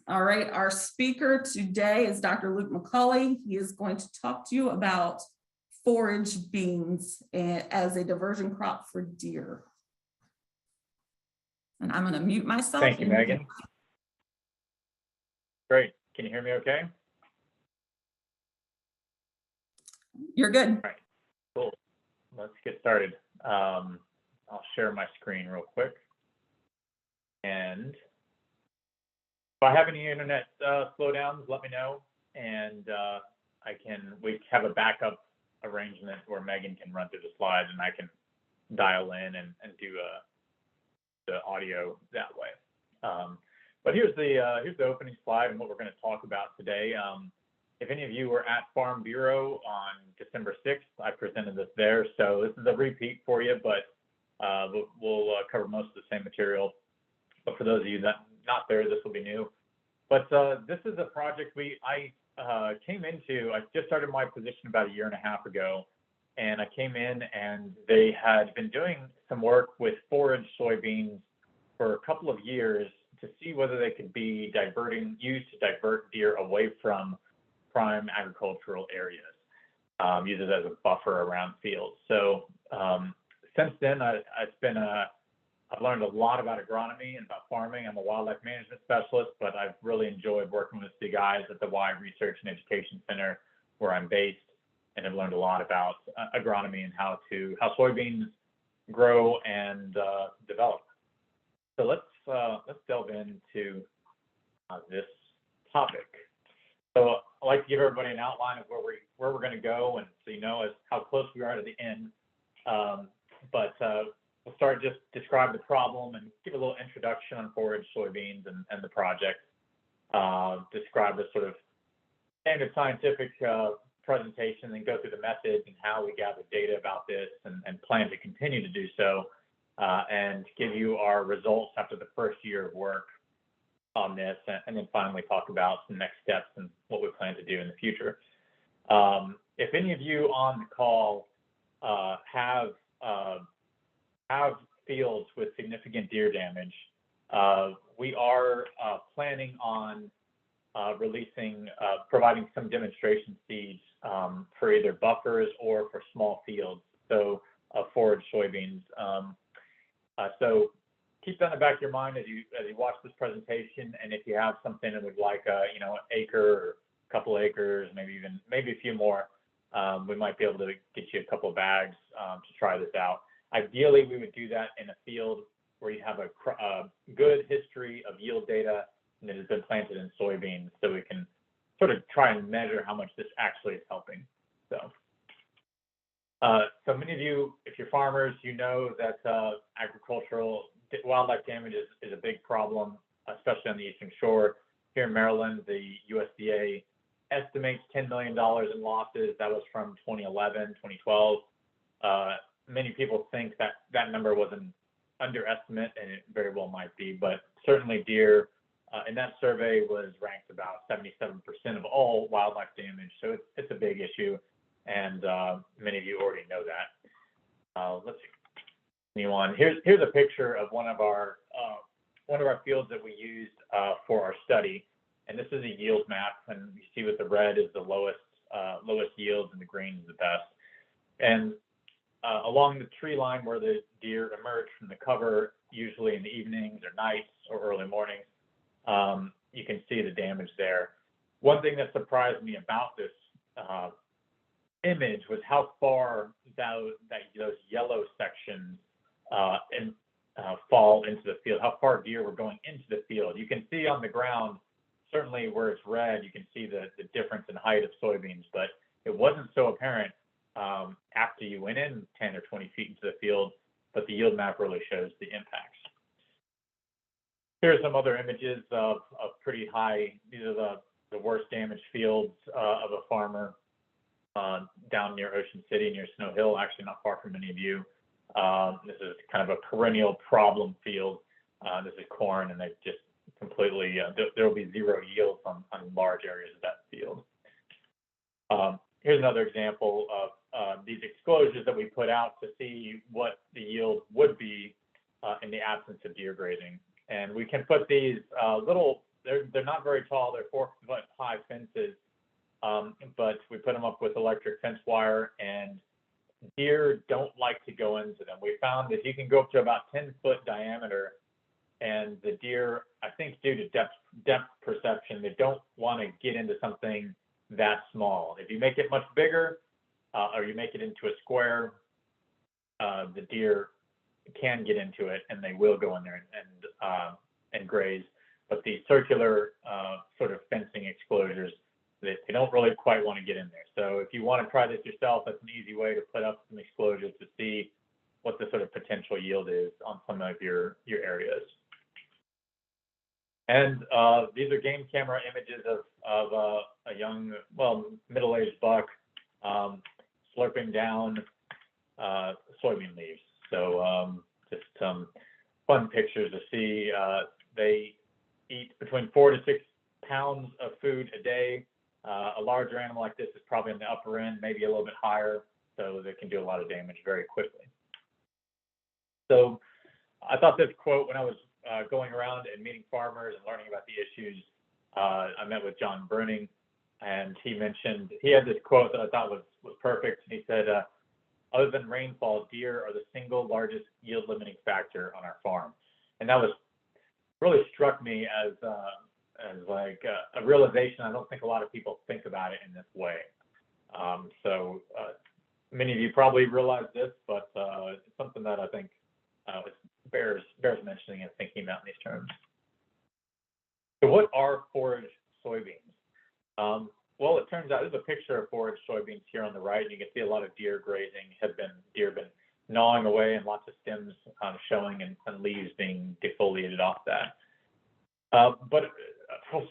All right, our speaker today is Dr. Luke Macaulay. He is going to talk to you about forage beans as a diversion crop for deer. And I'm going to mute myself. Thank you, Megan. Great. Can you hear me okay? You're good. All right, cool. Let's get started. I'll share my screen real quick. And if I have any internet slowdowns, let me know. And we have a backup arrangement where Megan can run through the slides and I can dial in and do the audio that way. But here's the opening slide and what we're going to talk about today. If any of you were at Farm Bureau on December 6th, I presented this there. So this is a repeat for you, but we'll cover most of the same material. But for those of you that not there, this will be new. But this is a project I came into. I just started my position about 1.5 years ago, and I came in and they had been doing some work with forage soybeans for a couple of years to see whether they could be used to divert deer away from prime agricultural areas, use it as a buffer around fields. So since then, I've learned a lot about agronomy and about farming. I'm a wildlife management specialist, but I've really enjoyed working with the guys at the Y Research and Education Center where I'm based, and I've learned a lot about agronomy and how soybeans grow and develop. So let's delve into this topic. So I'd like to give everybody an outline of where we're going to go, and so you know how close we are to the end. We'll start, just describe the problem and give a little introduction on forage soybeans and the project. Describe the sort of standard scientific presentation, and go through the methods and how we gather data about this and plan to continue to do so, and give you our results after the first year of work on this, and then finally talk about some next steps and what we plan to do in the future. If any of you on the call have fields with significant deer damage, we are planning on providing some demonstration seeds for either buffers or for small fields, so forage soybeans. So keep that in the back of your mind as you watch this presentation, and if you have something that would like an acre or a couple acres, maybe a few more, we might be able to get you a couple of bags to try this out. Ideally, we would do that in a field where you have a good history of yield data and it has been planted in soybeans, so we can sort of try and measure how much this actually is helping. So many of you, if you're farmers, you know that agricultural wildlife damage is a big problem, especially on the Eastern Shore. Here in Maryland, the USDA estimates $10 million in losses. That was from 2011, 2012. Many people think that number was an underestimate, and it very well might be, but certainly deer in that survey was ranked about 77% of all wildlife damage. So it's a big issue, and many of you already know that. Let's continue on. Here's a picture of one of our fields that we used for our study, and this is a yield map, and you see with the red is the lowest yields and the green is the best. And along the tree line where the deer emerge from the cover, usually in the evenings or nights or early mornings, you can see the damage there. One thing that surprised me about this image was how far those yellow sections fall into the field, how far deer were going into the field. You can see on the ground, certainly where it's red, you can see the difference in height of soybeans, but it wasn't so apparent after you went in 10 or 20 feet into the field, but the yield map really shows the impacts. Here are some other images of pretty high, these are the worst damaged fields of a farmer down near Ocean City, near Snow Hill, actually not far from many of you. This is kind of a perennial problem field. This is corn, and they've just completely, there will be zero yields on large areas of that field. Here's another example of these exposures that we put out to see what the yield would be in the absence of deer grazing. And we can put these little they're not very tall. They're 4-foot high fences, but we put them up with electric fence wire, and deer don't like to go into them. We found that you can go up to about 10-foot diameter, and the deer, I think due to depth perception, they don't want to get into something that small. If you make it much bigger, or you make it into a square, the deer can get into it, and they will go in there and graze. But the circular sort of fencing exclosures, they don't really quite want to get in there. So if you want to try this yourself, that's an easy way to put up some exclosures to see what the sort of potential yield is on some of your areas. And these are game camera images of a young, well, middle-aged buck slurping down soybean leaves. So just some fun pictures to see. They eat between 4 to 6 pounds of food a day. A larger animal like this is probably in the upper end, maybe a little bit higher, so they can do a lot of damage very quickly. So I thought this quote, when I was going around and meeting farmers and learning about the issues, I met with John Bruning, and he had this quote that I thought was perfect. He said, other than rainfall, deer are the single largest yield limiting factor on our farm. And that was really struck me as like a realization. I don't think a lot of people think about it in this way. So many of you probably realize this, but it's something that I think bears mentioning and thinking about in these terms. So what are forage soybeans? Well, it turns out there's a picture of forage soybeans here on the right, and you can see a lot of deer grazing. Deer have been gnawing away, and lots of stems showing and leaves being defoliated off that. But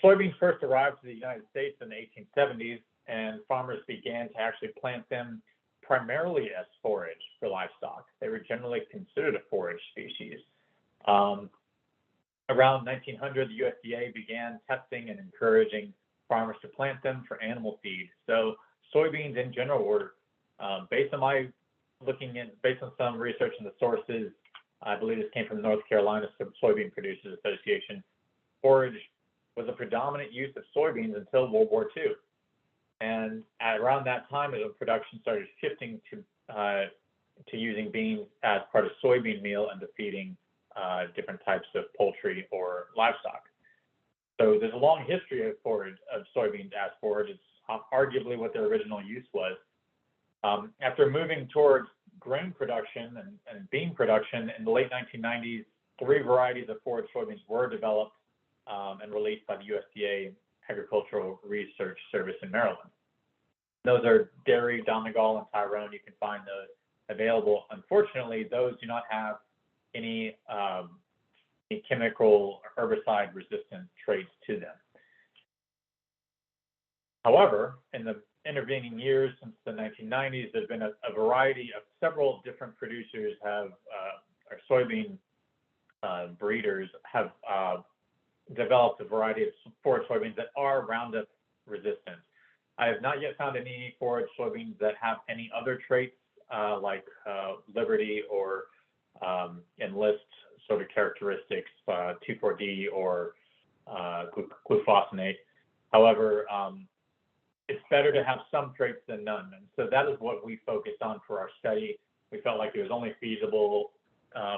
soybeans first arrived to the United States in the 1870s, and farmers began to actually plant them primarily as forage for livestock. They were generally considered a forage species. Around 1900, the USDA began testing and encouraging farmers to plant them for animal feed. So soybeans in general were, based on some research in the sources, I believe this came from North Carolina Soybean Producers Association, forage was a predominant use of soybeans until World War II. And around that time, the production started shifting to using beans as part of soybean meal and to feeding different types of poultry or livestock. So there's a long history of soybeans as forage. It's arguably what their original use was. After moving towards grain production and bean production in the late 1990s, 3 varieties of forage soybeans were developed and released by the USDA Agricultural Research Service in Maryland. Those are Derry, Donegal, and Tyrone. You can find those available. Unfortunately, those do not have any chemical or herbicide resistant traits to them. However, in the intervening years since the 1990s, there's been a variety of several different producers or soybean breeders have developed a variety of forage soybeans that are Roundup resistant. I have not yet found any forage soybeans that have any other traits like Liberty or Enlist sort of characteristics, 2,4-D or glufosinate. However, it's better to have some traits than none. And so that is what we focused on for our study. We felt like it was only feasible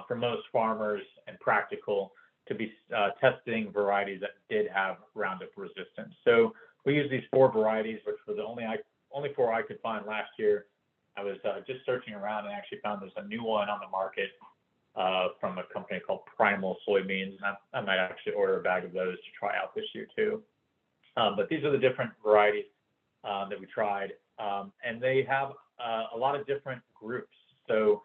for most farmers and practical to be testing varieties that did have Roundup resistance. So we used these 4 varieties, which were the only 4 I could find last year. I was just searching around and actually found there's a new one on the market from a company called Primal Soybeans. And I might actually order a bag of those to try out this year too. But these are the different varieties that we tried. And they have a lot of different groups. So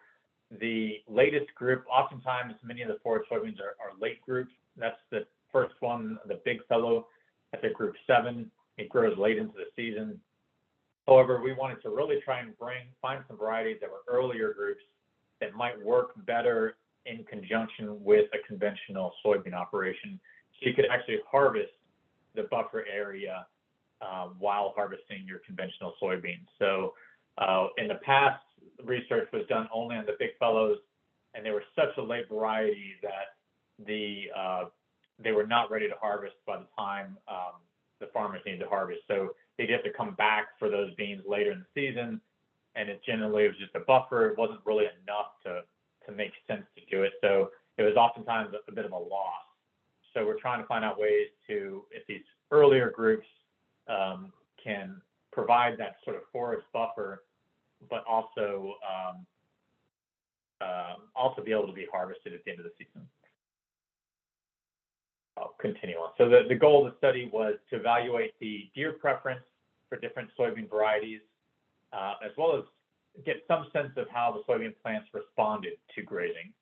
the latest group, oftentimes many of the forage soybeans are late groups. That's the first one, the big fellow. That's a group 7. It grows late into the season. However, we wanted to really try and find some varieties that were earlier groups that might work better in conjunction with a conventional soybean operation. So you could actually harvest the buffer area while harvesting your conventional soybeans. So in the past, research was done only on the big fellows, and they were such a late variety that the they were not ready to harvest by the time the farmers needed to harvest. So they'd have to come back for those beans later in the season, and it was just a buffer. It wasn't really enough to make sense to do it. So it was oftentimes a bit of a loss. So we're trying to find out ways to, if these earlier groups can provide that sort of forage buffer, but also be able to be harvested at the end of the season. I'll continue on. So the goal of the study was to evaluate the deer preference for different soybean varieties, as well as get some sense of how the soybean plants responded to grazing.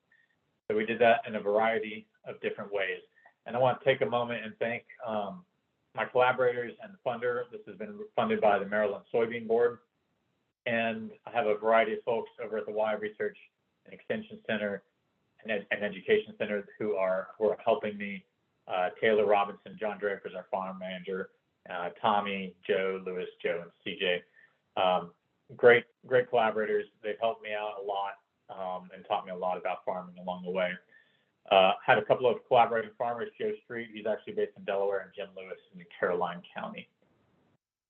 So we did that in a variety of different ways. And I want to take a moment and thank my collaborators and the funder. This has been funded by the Maryland Soybean Board. And I have a variety of folks over at the Y Research and Extension Center and Education Center who are helping me. Taylor Robinson, John Draper is our farm manager, Tommy, Joe, Lewis, Joe, and CJ. Great collaborators. They've helped me out a lot and taught me a lot about farming along the way. Had a couple of collaborating farmers, Joe Street, he's actually based in Delaware, and Jim Lewis in Caroline County.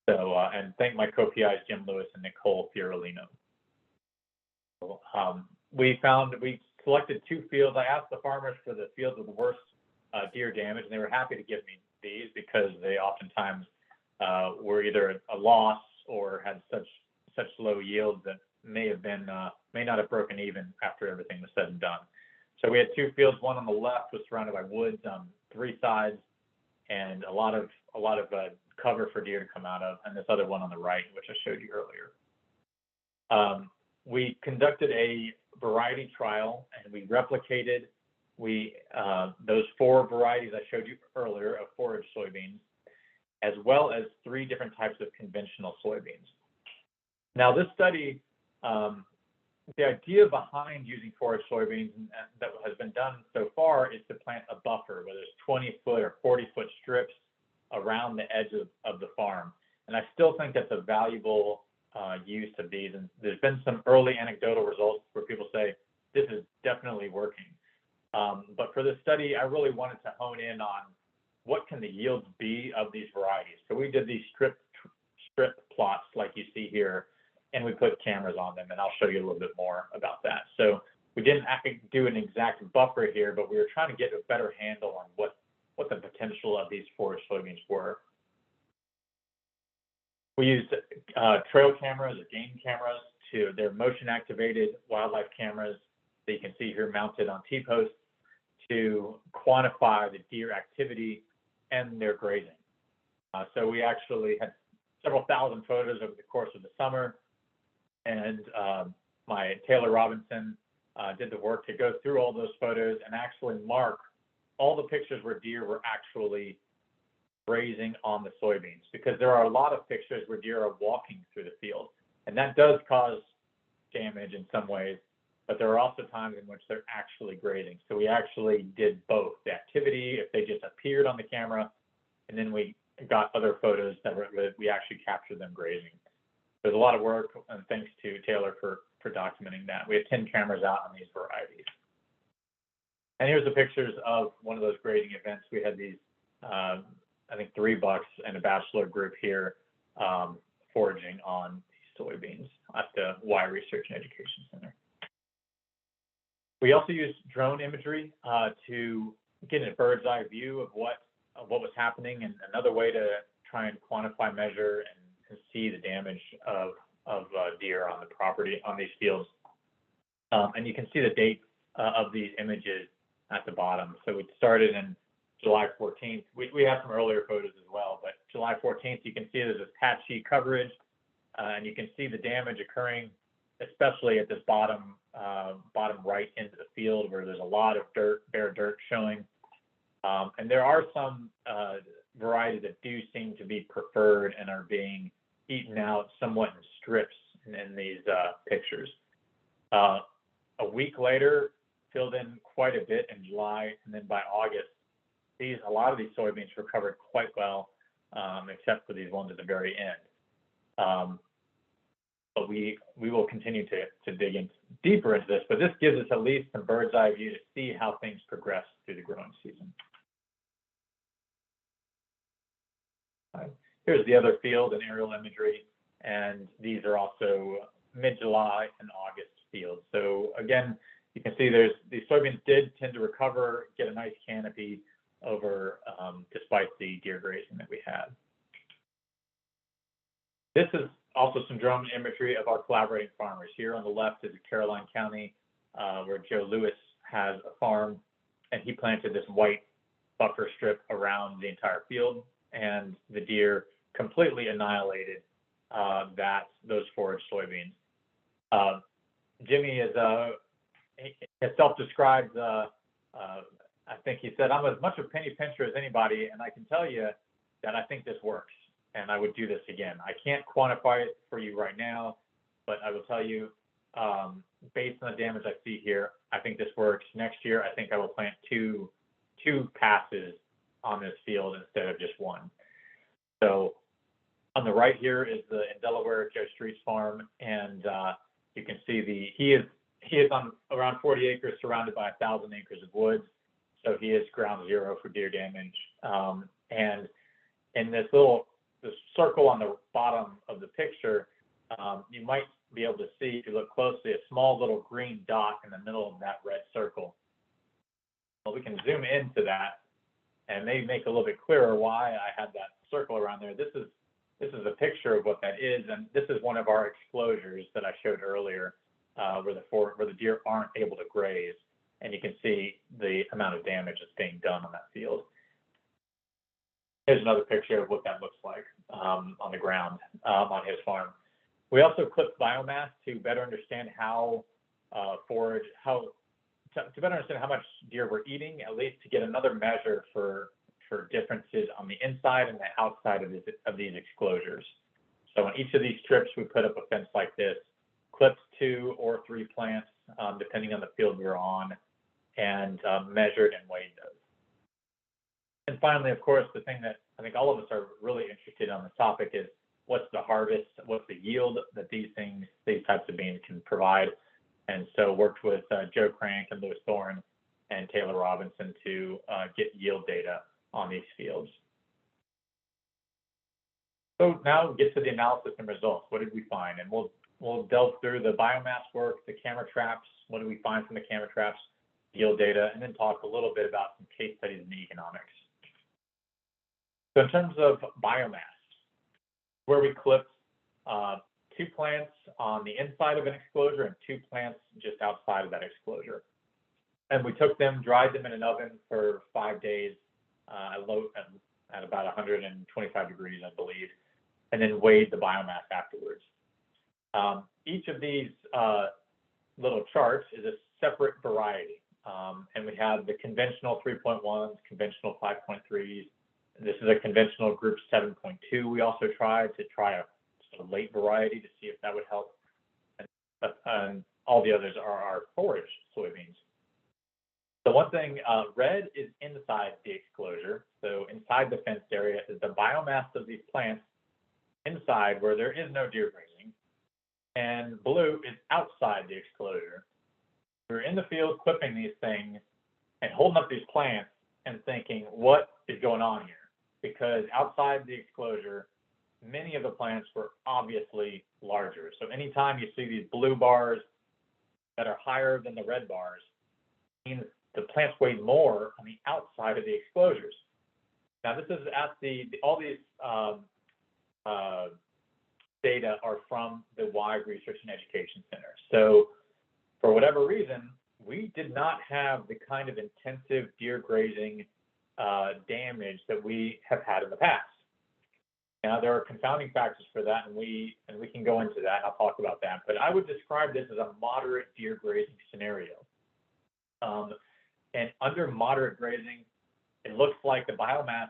So, and thank my co-PIs, Jim Lewis and Nicole Fiorellino. So, we selected 2 fields. I asked the farmers for the fields with the worst deer damage, and they were happy to give me these because they oftentimes were either a loss or had such low yields that may not have broken even after everything was said and done. So we had 2 fields. One on the left was surrounded by woods on 3 sides, and a lot of cover for deer to come out of, and this other one on the right, which I showed you earlier. We conducted a variety trial, and we replicated those 4 varieties I showed you earlier of forage soybeans, as well as 3 different types of conventional soybeans. Now, this study, the idea behind using forage soybeans that has been done so far is to plant a buffer, whether it's 20-foot or 40-foot strips around the edge of the farm. And I still think that's a valuable use of these. And there's been some early anecdotal results where people say, this is definitely working. But for this study, I really wanted to hone in on what can the yields be of these varieties. So we did these strip plots like you see here, and we put cameras on them, and I'll show you a little bit more about that. So we didn't do an exact buffer here, but we were trying to get a better handle on what the potential of these forage soybeans were. We used trail cameras or game cameras they're motion activated wildlife cameras that you can see here mounted on T-posts to quantify the deer activity and their grazing. So we actually had several thousand photos over the course of the summer, and my Taylor Robinson did the work to go through all those photos and actually mark all the pictures where deer were actually grazing on the soybeans, because there are a lot of pictures where deer are walking through the field, and that does cause damage in some ways, but there are also times in which they're actually grazing. So we actually did both the activity, if they just appeared on the camera, and then we got other photos that we actually captured them grazing. There's a lot of work, and thanks to Taylor for documenting that. We have 10 cameras out on these varieties. And here's the pictures of one of those grading events. We had these, I think 3 bucks and a bachelor group here foraging on these soybeans at the Y Research and Education Center. We also used drone imagery to get a bird's eye view of what was happening, and another way to try and quantify, measure, and see the damage of deer on the property, on these fields. And you can see the date of these images at the bottom. So we started in July 14th. We have some earlier photos as well, but July 14th, you can see there's this patchy coverage, and you can see the damage occurring, especially at this bottom right into the field where there's a lot of bare dirt showing. And there are some varieties that do seem to be preferred and are being eaten out somewhat in strips in these pictures. A week later, filled in quite a bit in July, and then by August, a lot of these soybeans recovered quite well, except for these ones at the very end. But we will continue to dig in deeper into this, but this gives us at least some bird's eye view to see how things progress through the growing season. Here's the other field and aerial imagery, and these are also mid-July and August fields. So again, you can see the soybeans did tend to recover, get a nice canopy over, despite the deer grazing that we had. This is also some drone imagery of our collaborating farmers. Here on the left is Caroline County, where Joe Lewis has a farm, and he planted this white buffer strip around the entire field, and the deer completely annihilated those forage soybeans. Jimmy is self-described. I think he said, "I'm as much a penny pincher as anybody, and I can tell you that I think this works, and I would do this again." I can't quantify it for you right now, but I will tell you, based on the damage I see here, I think this works. Next year, I think I will plant two passes on this field instead of just one. So on the right here is in Delaware, Joe Street's farm, and you can see he is on around 40 acres surrounded by 1,000 acres of woods. So he is ground zero for deer damage. And in this circle on the bottom of the picture, you might be able to see, if you look closely, a small little green dot in the middle of that red circle. Well, we can zoom into that and maybe make a little bit clearer why I had that circle around there. This is a picture of what that is, and this is one of our exclosures that I showed earlier, where the deer aren't able to graze, and you can see the amount of damage that's being done on that field. Here's another picture of what that looks like on the ground on his farm. We also clipped biomass to better understand how to better understand how much deer were eating, at least to get another measure for differences on the inside and the outside of these exclosures. So on each of these strips, we put up a fence like this, clipped 2 or 3 plants, depending on the field we were on, and measured and weighed those. And finally, of course, the thing that I think all of us are really interested in on this topic is what's the harvest, what's the yield that these types of beans can provide. And so worked with Joe Crank and Lewis Thorne and Taylor Robinson to get yield data on these fields. So now we'll get to the analysis and results. What did we find? And we'll delve through the biomass work, the camera traps, what did we find from the camera traps, yield data, and then talk a little bit about some case studies in the economics. So in terms of biomass, where we clipped 2 plants on the inside of an exclosure and 2 plants just outside of that exclosure. And we took them, dried them in an oven for 5 days at about 125 degrees, I believe, and then weighed the biomass afterwards. Each of these little charts is a separate variety. And we have the conventional 3.1s, conventional 5.3s. This is a conventional group 7.2. We also tried a late variety to see if that would help. And all the others are our forage soybeans. The one thing, red is inside the exclosure. So inside the fenced area is the biomass of these plants inside where there is no deer grazing. And blue is outside the exclosure. We're in the field clipping these things and holding up these plants and thinking, what is going on here? Because outside the exclosure, many of the plants were obviously larger. So anytime you see these blue bars that are higher than the red bars, it means the plants weigh more on the outside of the exclosures. Now this is at all these data are from the Y Research and Education Center. So for whatever reason, we did not have the kind of intensive deer grazing damage that we have had in the past. Now there are confounding factors for that, and we can go into that. I'll talk about that. But I would describe this as a moderate deer grazing scenario. And under moderate grazing, it looks like the biomass,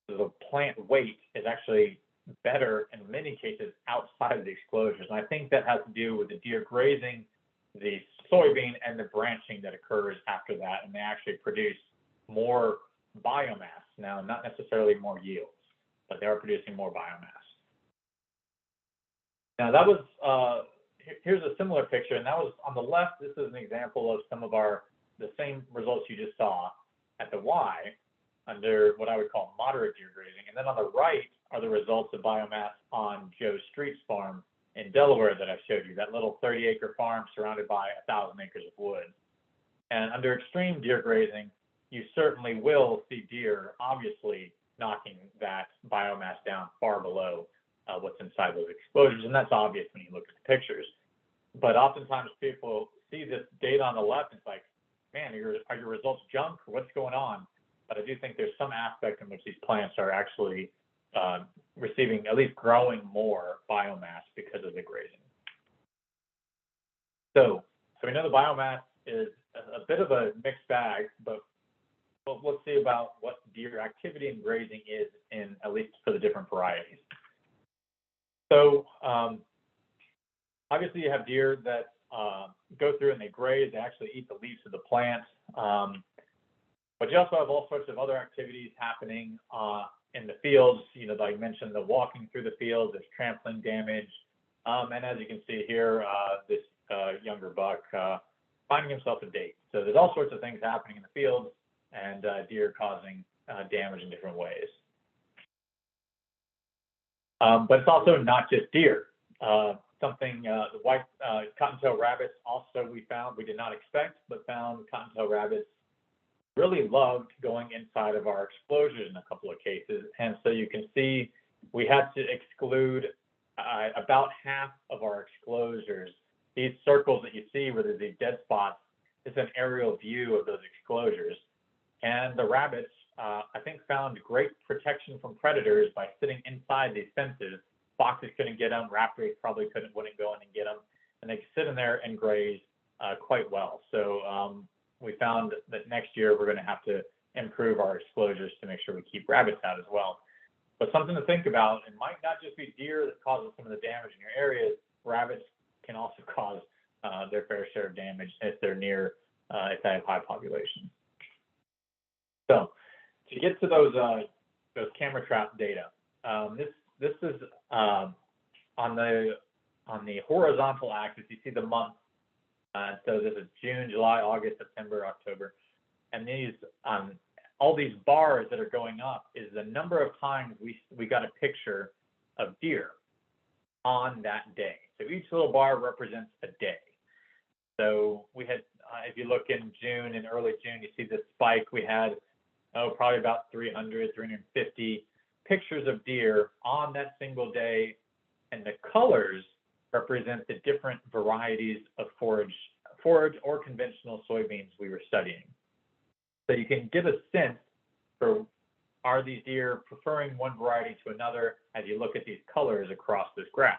the plant weight, is actually better in many cases outside of the exclosures. And I think that has to do with the deer grazing the soybean and the branching that occurs after that, and they actually produce more biomass. Now, not necessarily more yields, but they are producing more biomass. Now that was, here's a similar picture, and that was on the left. This is an example of some of the same results you just saw at the Y. under what I would call moderate deer grazing. And then on the right are the results of biomass on Joe Street's farm in Delaware that I showed you, that little 30-acre farm surrounded by 1,000 acres of wood. And under extreme deer grazing, you certainly will see deer obviously knocking that biomass down far below what's inside those exposures. And that's obvious when you look at the pictures. But oftentimes people see this data on the left and it's like, man, are your results junk? What's going on? But I do think there's some aspect in which these plants are actually receiving, at least growing more biomass because of the grazing. So we know the biomass is a bit of a mixed bag, but let's see about what deer activity and grazing is in, at least for the different varieties. So obviously you have deer that go through and they graze, they actually eat the leaves of the plant. But you also have all sorts of other activities happening in the fields. You know, like I mentioned, the walking through the fields, there's trampling damage. And as you can see here, this younger buck finding himself a date. So there's all sorts of things happening in the fields and deer causing damage in different ways. But it's also not just deer. The white cottontail rabbits also we did not expect, but found cottontail rabbits really loved going inside of our exposures in a couple of cases. And so you can see we had to exclude about half of our exposures. These circles that you see where there's these dead spots is an aerial view of those exposures. And the rabbits, I think, found great protection from predators by sitting inside these fences. Foxes couldn't get them, raptors probably wouldn't go in and get them, and they could sit in there and graze quite well. So we found that next year we're going to have to improve our exposures to make sure we keep rabbits out as well. But something to think about, it might not just be deer that causes some of the damage in your areas. Rabbits can also cause their fair share of damage if they're near, if they have high populations. So to get to those camera trap data, this is on the horizontal axis. You see the month. So this is June, July, August, September, October, and these all these bars that are going up is the number of times we got a picture of deer on that day. So each little bar represents a day. So we had, if you look in June, in early June, you see this spike. We had probably about 300, 350 pictures of deer on that single day, and the colors represent the different varieties of forage or conventional soybeans we were studying. So you can get a sense for, are these deer preferring one variety to another as you look at these colors across this graph.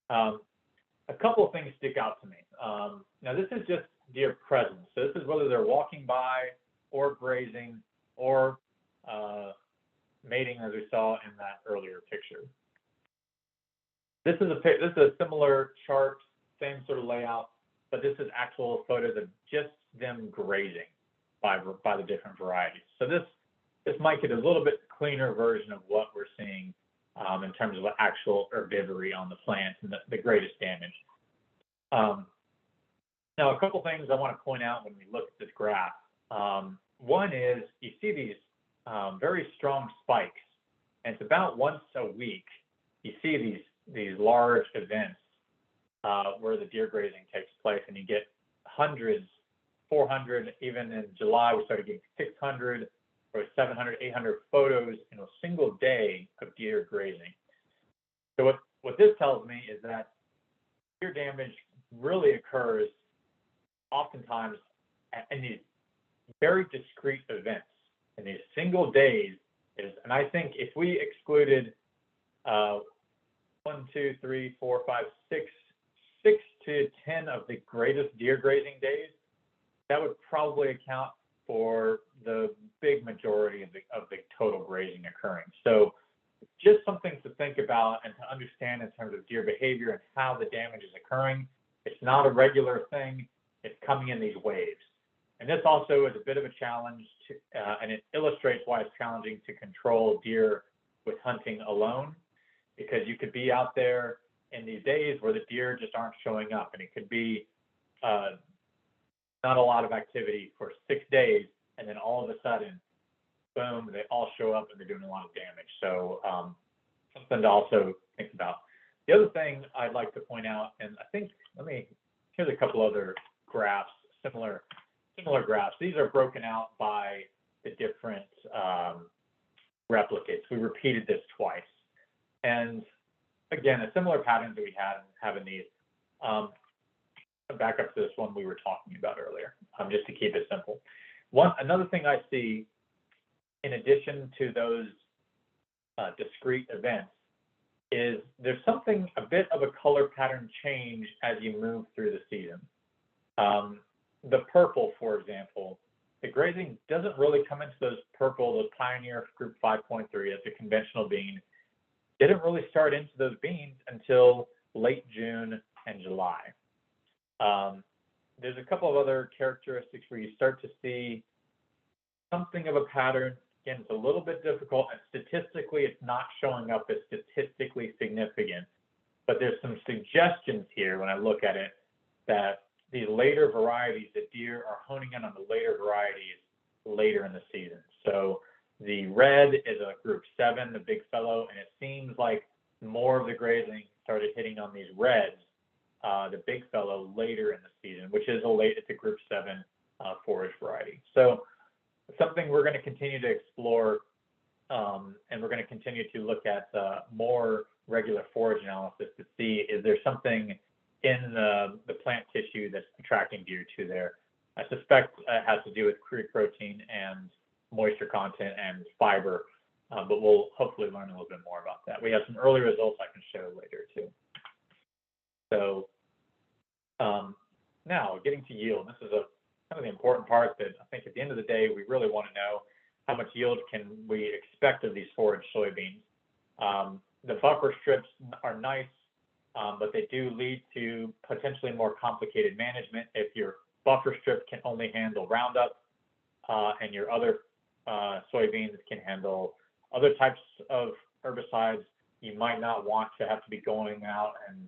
A couple of things stick out to me. Now this is just deer presence. So this is whether they're walking by or grazing or mating, as we saw in that earlier picture. This is a similar chart, same sort of layout, but this is actual photos of just them grazing by the different varieties. So this might get a little bit cleaner version of what we're seeing in terms of actual herbivory on the plant and the greatest damage. Now, a couple things I want to point out when we look at this graph. One is you see these very strong spikes, and it's about once a week you see these large events where the deer grazing takes place, and you get hundreds, 400, even in July we started getting 600 or 700, 800 photos in a single day of deer grazing. So what this tells me is that deer damage really occurs oftentimes in these very discrete events, in these single days. And I think if we excluded 1, 2, 3, 4, 5, 6 to 10 of the greatest deer grazing days, that would probably account for the big majority of the total grazing occurring. So just something to think about and to understand in terms of deer behavior and how the damage is occurring. It's not a regular thing. It's coming in these waves. And this also is a bit of a challenge, and it illustrates why it's challenging to control deer with hunting alone, because you could be out there in these days where the deer just aren't showing up, and it could be not a lot of activity for 6 days, and then all of a sudden boom, they all show up and they're doing a lot of damage. So something to also think about. The other thing I'd like to point out, and I think, here's a couple other graphs, similar graphs. These are broken out by the different replicates. We repeated this twice. And again, a similar pattern that we have in these. Back up to this one we were talking about earlier, just to keep it simple. Another thing I see, in addition to those discrete events, is there's a bit of a color pattern change as you move through the season. The purple, for example, the grazing doesn't really come into those purple, those Pioneer Group 5.3, that's a conventional bean. Didn't really start into those beans until late June and July. There's a couple of other characteristics where you start to see something of a pattern. Again, it's a little bit difficult, and statistically, it's not showing up as statistically significant. But there's some suggestions here when I look at it that these later varieties, the deer are honing in on the later varieties later in the season. So the red is a group 7, the big fellow, and it seems like more of the grazing started hitting on these reds, the big fellow, later in the season, which is it's a group 7 forage variety. So something we're going to continue to explore, and we're going to continue to look at more regular forage analysis to see, is there something in the plant tissue that's attracting deer to there. I suspect it has to do with crude protein and moisture content and fiber, but we'll hopefully learn a little bit more about that. We have some early results I can show later too. So now getting to yield, this is kind of the important part that I think at the end of the day, we really want to know how much yield can we expect of these forage soybeans. The buffer strips are nice, but they do lead to potentially more complicated management. If your buffer strip can only handle Roundup and your other soybeans can handle other types of herbicides, you might not want to have to be going out and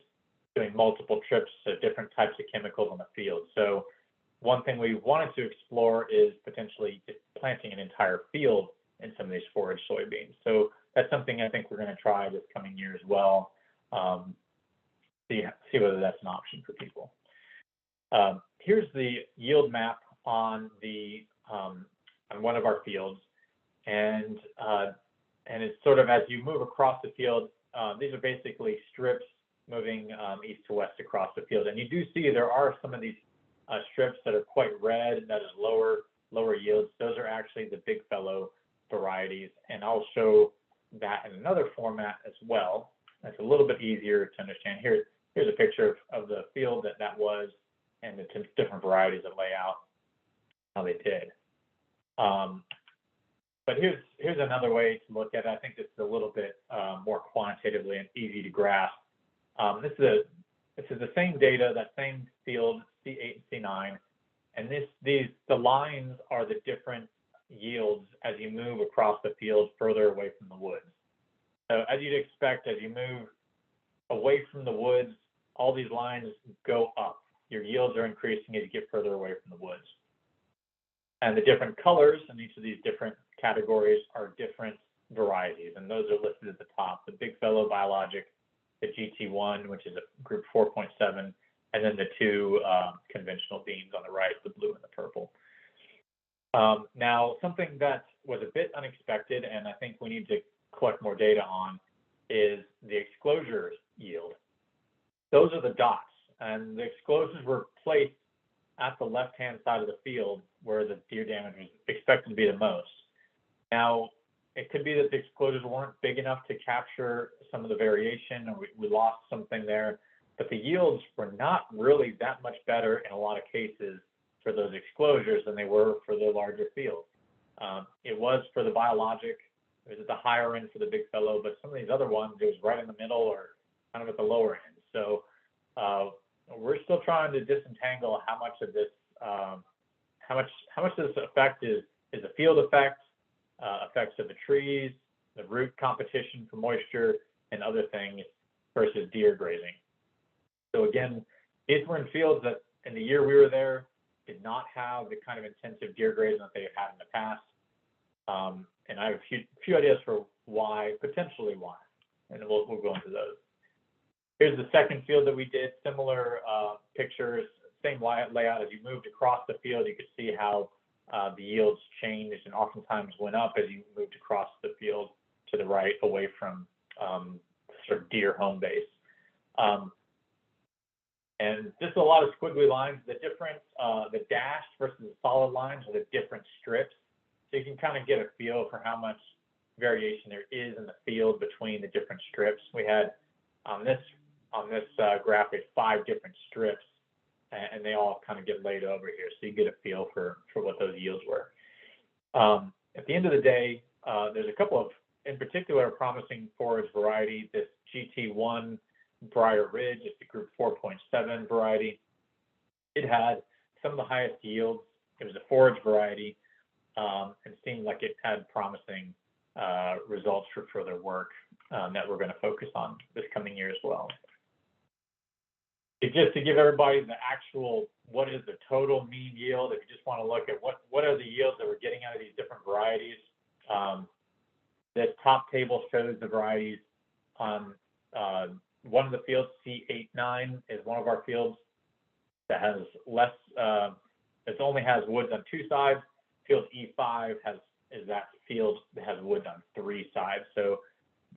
doing multiple trips to different types of chemicals on the field. So one thing we wanted to explore is potentially just planting an entire field in some of these forage soybeans. So that's something I think we're going to try this coming year as well. See whether that's an option for people. Here's the yield map on one of our fields, and it's sort of as you move across the field. These are basically strips moving east to west across the field, and you do see there are some of these strips that are quite red, that is lower yields. Those are actually the big fellow varieties, and I'll show that in another format as well. That's a little bit easier to understand. Here's a picture of the field that was, and the different varieties that lay out how they did. But here's another way to look at it. I think this is a little bit more quantitatively and easy to grasp. This is the same data, that same field, C8 and C9, and the lines are the different yields as you move across the field further away from the woods. So as you'd expect, as you move away from the woods, all these lines go up. Your yields are increasing as you get further away from the woods. And the different colors in each of these different categories are different varieties, and those are listed at the top. The big fellow biologic, the GT1, which is a group 4.7, and then the two conventional beans on the right, the blue and the purple. Now, something that was a bit unexpected, and I think we need to collect more data on, is the exclosure yield. Those are the dots, and the exclosures were placed at the left-hand side of the field where the deer damage was expected to be the most. Now, it could be that the exclosures weren't big enough to capture some of the variation, or we lost something there, but the yields were not really that much better in a lot of cases for those exclosures than they were for the larger field. It was for the biologic, it was at the higher end for the big fellow, but some of these other ones, it was right in the middle or kind of at the lower end. So we're still trying to disentangle how much of this, how much of this effect is a field effect, effects of the trees, the root competition for moisture, and other things versus deer grazing. So again, these were in fields that in the year we were there did not have the kind of intensive deer grazing that they had in the past. And I have a few ideas for why, potentially why, and we'll go into those. Here's the second field that we did, similar pictures, same layout. As you moved across the field, you could see how the yields changed and oftentimes went up as you moved across the field to the right, away from sort of deer home base. And just a lot of squiggly lines. The different, the dashed versus the solid lines are the different strips. So you can kind of get a feel for how much variation there is in the field between the different strips. We had on this graphic 5 different strips, and they all kind of get laid over here, so you get a feel for what those yields were. At the end of the day, there's a couple of, in particular, promising forage variety. This GT1 Briar Ridge is the group 4.7 variety. It had some of the highest yields. It was a forage variety, and seemed like it had promising results for further work that we're going to focus on this coming year as well. Just to give everybody the actual, what is the total mean yield, if you just want to look at what are the yields that we're getting out of these different varieties. This top table shows the varieties on one of the fields. C89 is one of our fields that has less, it only has woods on 2 sides. Field E5 is that field that has woods on 3 sides. So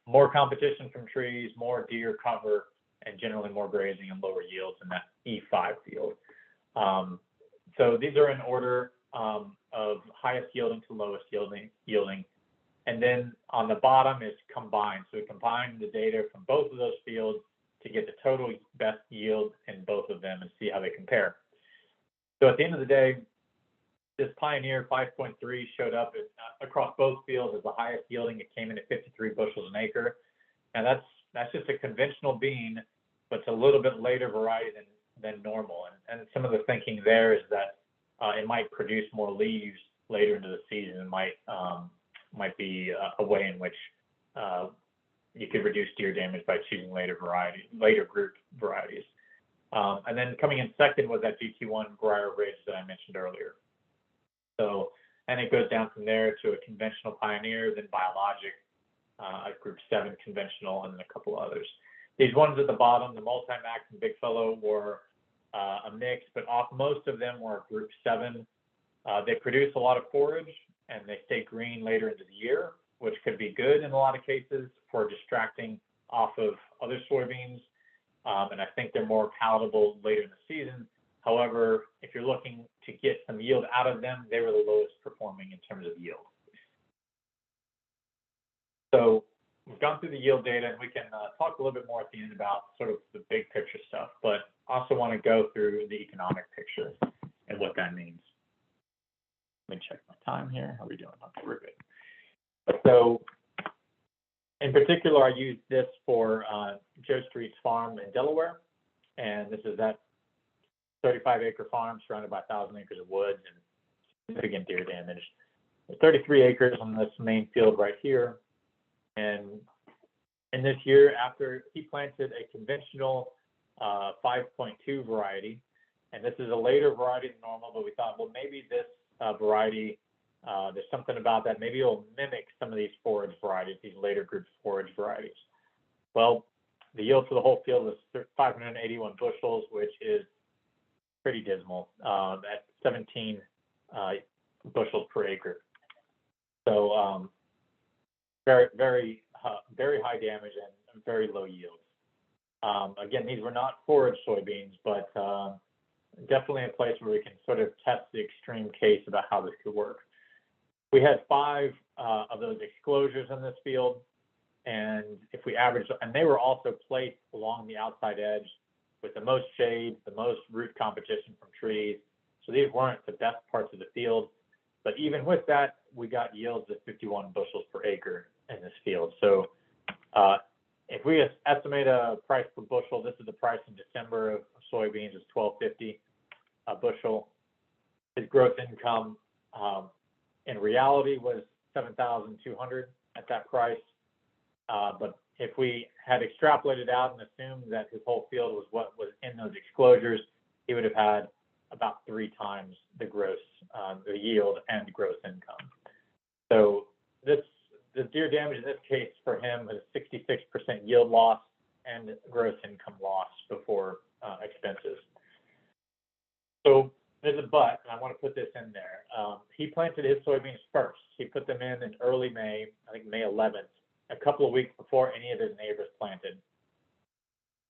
more competition from trees, more deer cover, and generally more grazing and lower yields in that E5 field. So these are in order of highest yielding to lowest yielding. And then on the bottom is combined. So we combine the data from both of those fields to get the total best yield in both of them and see how they compare. So at the end of the day, this Pioneer 5.3 showed up across both fields as the highest yielding. It came in at 53 bushels an acre. And that's just a conventional bean, but it's a little bit later variety than normal. And some of the thinking there is that it might produce more leaves later into the season. It might be a way in which you could reduce deer damage by choosing later group varieties. And then coming in second was that GT1 Briar Ridge that I mentioned earlier. So, and it goes down from there to a conventional Pioneer, then biologic, a group 7 conventional, and then a couple others. These ones at the bottom, the Multi-Max and Big Fellow, were a mix, but most of them were group 7. They produce a lot of forage, and they stay green later into the year, which could be good in a lot of cases for distracting off of other soybeans. And I think they're more palatable later in the season. However, if you're looking to get some yield out of them, they were the lowest performing in terms of yield. So we've gone through the yield data, and we can talk a little bit more at the end about sort of the big picture stuff, but also want to go through the economic picture and what that means. Let me check my time here. How are we doing? Okay, we're good. So in particular, I used this for Joe Street's farm in Delaware, and this is that 35-acre farm surrounded by 1,000 acres of woods and significant deer damage. There's 33 acres on this main field right here. And in this year, after he planted a conventional 5.2 variety, and this is a later variety than normal, but we thought, well, maybe this variety, there's something about that. Maybe it'll mimic some of these forage varieties, these later group forage varieties. Well, the yield for the whole field was 581 bushels, which is pretty dismal, at 17 bushels per acre. So very high damage and very low yields. Again, these were not forage soybeans, but definitely a place where we can sort of test the extreme case about how this could work. We had 5 of those exclosures in this field, and if we average, and they were also placed along the outside edge with the most shade, the most root competition from trees. So these weren't the best parts of the field, but even with that, we got yields of 51 bushels per acre in this field. So if we estimate a price per bushel, this is the price in December of soybeans is $12.50 a bushel. His gross income in reality was $7,200 at that price. But if we had extrapolated out and assumed that his whole field was what was in those exclosures, he would have had about 3 times the gross, the yield and gross income. So the deer damage in this case for him is 66% yield loss and gross income loss before expenses. So there's a but, and I want to put this in there. He planted his soybeans first. He put them in early May, I think May 11th, a couple of weeks before any of his neighbors planted.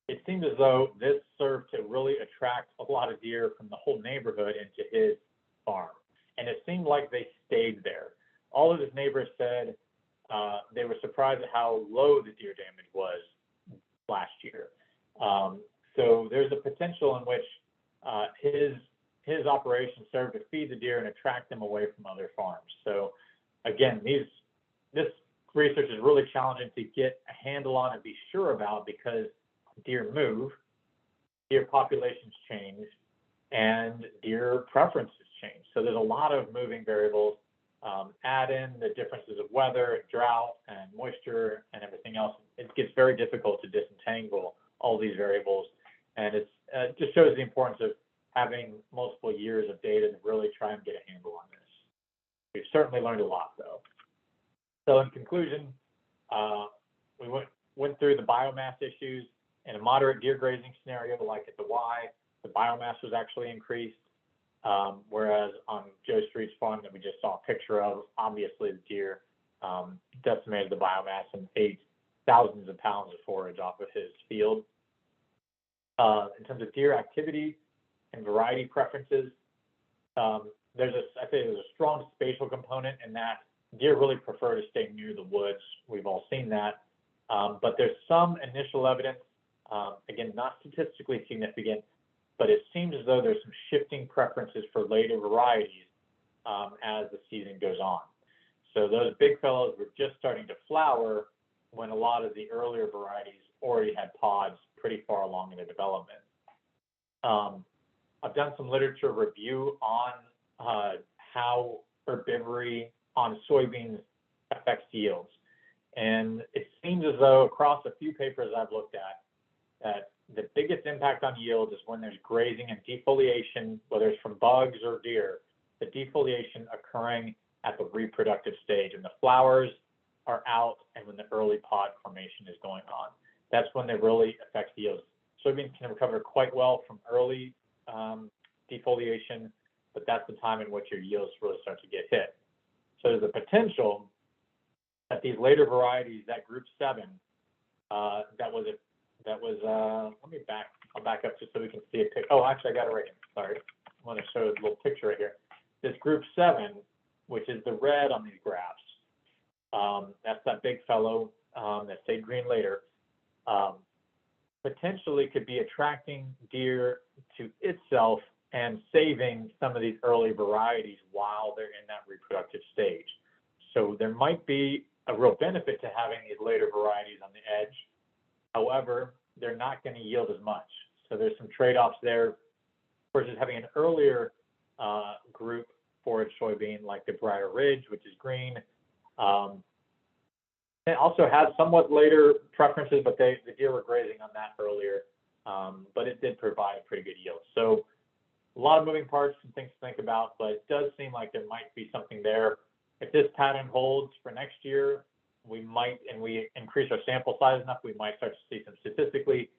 It seemed as though this served to really attract a lot of deer from the whole neighborhood into his farm. And it seemed like they stayed there. All of his neighbors said they were surprised at how low the deer damage was last year. So there's a potential in which his operation served to feed the deer and attract them away from other farms. So again, this research is really challenging to get a handle on and be sure about, because deer move, deer populations change, and deer preferences change. So there's a lot of moving variables. Add in the differences of weather, drought, and moisture, and everything else. It gets very difficult to disentangle all these variables, and it just shows the importance of having multiple years of data to really try and get a handle on this. We've certainly learned a lot, though. So in conclusion, we went through the biomass issues. In a moderate deer grazing scenario like at the Y, the biomass was actually increased, whereas on Joe Street's farm that we just saw a picture of, obviously the deer decimated the biomass and ate thousands of pounds of forage off of his field. In terms of deer activity and variety preferences, I'd say there's a strong spatial component in that deer really prefer to stay near the woods. We've all seen that, but there's some initial evidence, again, not statistically significant, but it seems as though there's some shifting preferences for later varieties as the season goes on. So those big fellows were just starting to flower when a lot of the earlier varieties already had pods pretty far along in their development. I've done some literature review on how herbivory on soybeans affects yields. And it seems as though across a few papers I've looked at, that the biggest impact on yield is when there's grazing and defoliation, whether it's from bugs or deer, the defoliation occurring at the reproductive stage, and the flowers are out and when the early pod formation is going on. That's when they really affect yields. Soybeans can recover quite well from early defoliation, but that's the time in which your yields really start to get hit. So there's a potential that these later varieties, that group 7, I'll back up just so we can see it. Oh, actually, I got it right here. Sorry. I want to show a little picture right here. This group 7, which is the red on these graphs, that's that big fellow that stayed green later, potentially could be attracting deer to itself and saving some of these early varieties while they're in that reproductive stage. So there might be a real benefit to having these later varieties on the edge. However, they're not going to yield as much. So there's some trade-offs there versus having an earlier group forage soybean like the Briar Ridge, which is green. It also has somewhat later preferences, but the deer were grazing on that earlier, but it did provide a pretty good yield. So a lot of moving parts and things to think about, but it does seem like there might be something there. If this pattern holds for next year, we might, and we increase our sample size enough, we might start to see some statistically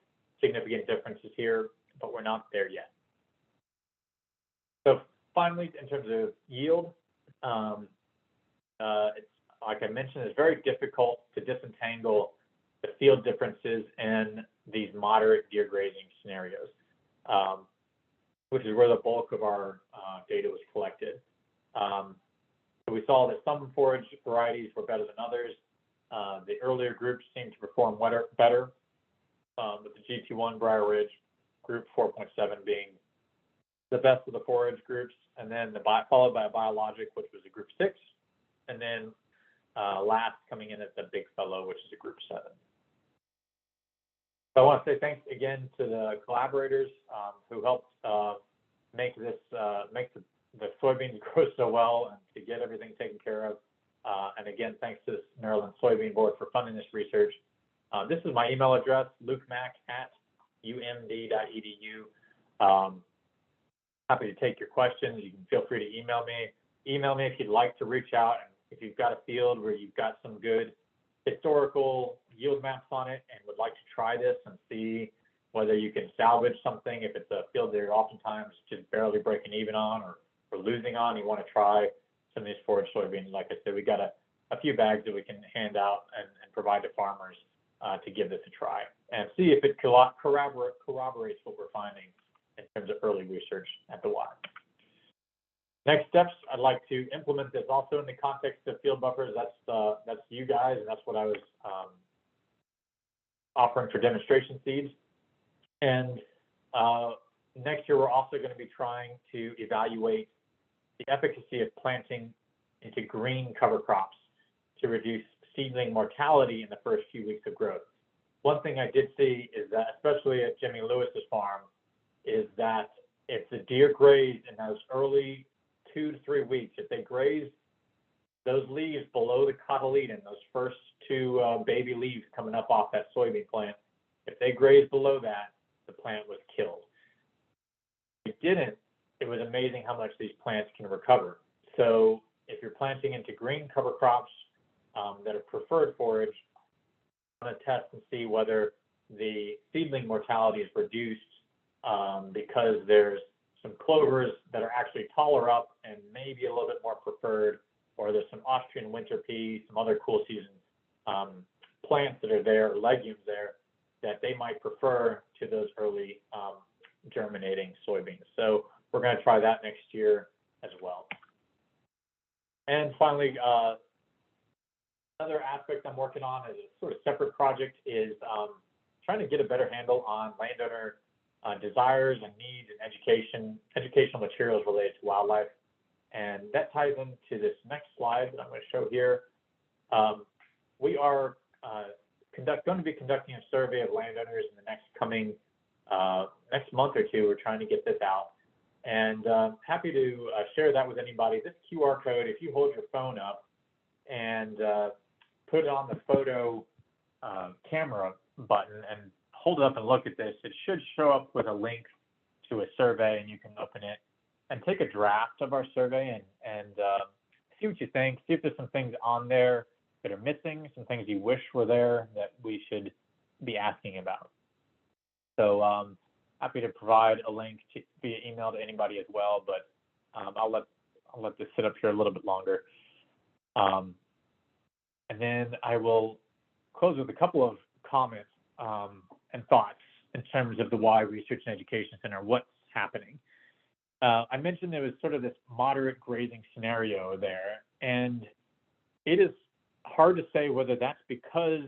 significant differences here, but we're not there yet. So finally, in terms of yield, it's, like I mentioned, it's very difficult to disentangle the field differences in these moderate deer grazing scenarios, which is where the bulk of our data was collected. So we saw that some forage varieties were better than others. The earlier groups seemed to perform better, with the GT1 Briar Ridge group 4.7 being the best of the forage groups, and then followed by a biologic, which was a group 6, and then last coming in at the big fellow, which is a group 7. So I want to say thanks again to the collaborators who helped make this the soybeans grow so well and to get everything taken care of. And again, thanks to the Maryland Soybean Board for funding this research. This is my email address, lukemac@umd.edu. Happy to take your questions. You can feel free to email me. Email me if you'd like to reach out and if you've got a field where you've got some good historical yield maps on it and would like to try this and see whether you can salvage something, if it's a field that you're oftentimes just barely breaking even on or losing on, you want to try some of these forage soybeans. Like I said, we got a few bags that we can hand out and provide to farmers to give this a try and see if it corroborates what we're finding in terms of early research at the Y. Next steps, I'd like to implement this also in the context of field buffers. That's you guys, and that's what I was offering for demonstration seeds. And next year, we're also going to be trying to evaluate the efficacy of planting into green cover crops to reduce seedling mortality in the first few weeks of growth. One thing I did see is that, especially at Jimmy Lewis's farm, is that if the deer graze in those early 2 to 3 weeks, if they graze those leaves below the cotyledon, those first two baby leaves coming up off that soybean plant, if they graze below that, the plant was killed. If it didn't, it was amazing how much these plants can recover. So if you're planting into green cover crops that are preferred forage, I'm going to test and see whether the seedling mortality is reduced because there's some clovers that are actually taller up and maybe a little bit more preferred, or there's some Austrian winter pea, some other cool season plants that are there, or legumes there, that they might prefer to those early germinating soybeans. So we're going to try that next year as well. And finally, another aspect I'm working on as a sort of separate project is trying to get a better handle on landowner desires and needs and educational materials related to wildlife. And that ties into this next slide that I'm going to show here. We are going to be conducting a survey of landowners in the next month or two. We're trying to get this out. And happy to share that with anybody. This QR code, if you hold your phone up and put it on the photo camera button and hold it up and look at this, it should show up with a link to a survey, and you can open it and take a draft of our survey and see what you think. See if there's some things on there that are missing, some things you wish were there that we should be asking about. So happy to provide a link via email to anybody as well, but I'll let this sit up here a little bit longer. And then I will close with a couple of comments and thoughts in terms of the Y Research and Education Center, what's happening. I mentioned there was sort of this moderate grazing scenario there, and it is hard to say whether that's because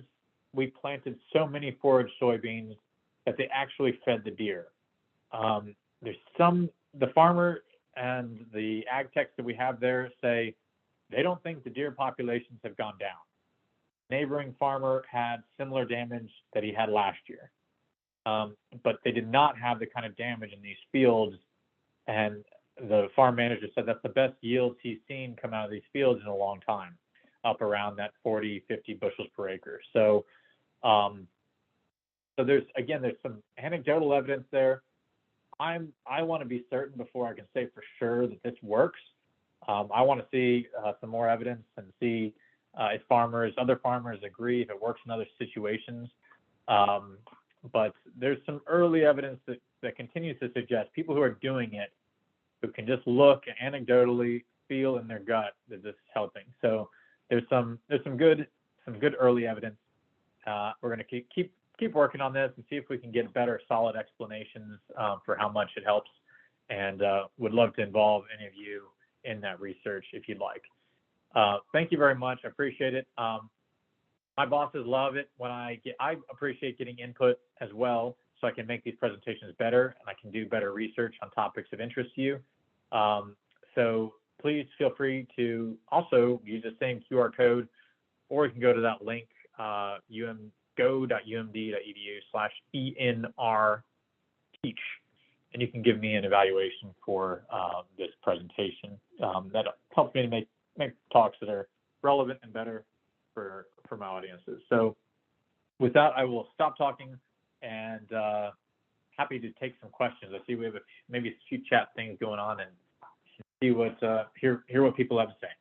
we planted so many forage soybeans that they actually fed the deer. The farmer and the ag techs that we have there say they don't think the deer populations have gone down. Neighboring farmer had similar damage that he had last year, but they did not have the kind of damage in these fields. And the farm manager said that's the best yields he's seen come out of these fields in a long time, up around that 40, 50 bushels per acre. So, so there's some anecdotal evidence there. I want to be certain before I can say for sure that this works. I want to see some more evidence and see if other farmers agree, if it works in other situations. But there's some early evidence that continues to suggest people who are doing it, who can just look and anecdotally feel in their gut that this is helping. So there's some good early evidence. We're going to keep working on this and see if we can get better, solid explanations for how much it helps, and would love to involve any of you in that research if you'd like. Thank you very much. I appreciate it. My bosses love it when I appreciate getting input as well, so I can make these presentations better and I can do better research on topics of interest to you. So please feel free to also use the same QR code, or you can go to that link, go.umd.edu/ENR-teach, and you can give me an evaluation for this presentation. That helps me to make talks that are relevant and better for my audiences. So with that, I will stop talking and happy to take some questions. I see we have maybe a few chat things going on, and see hear what people have to say.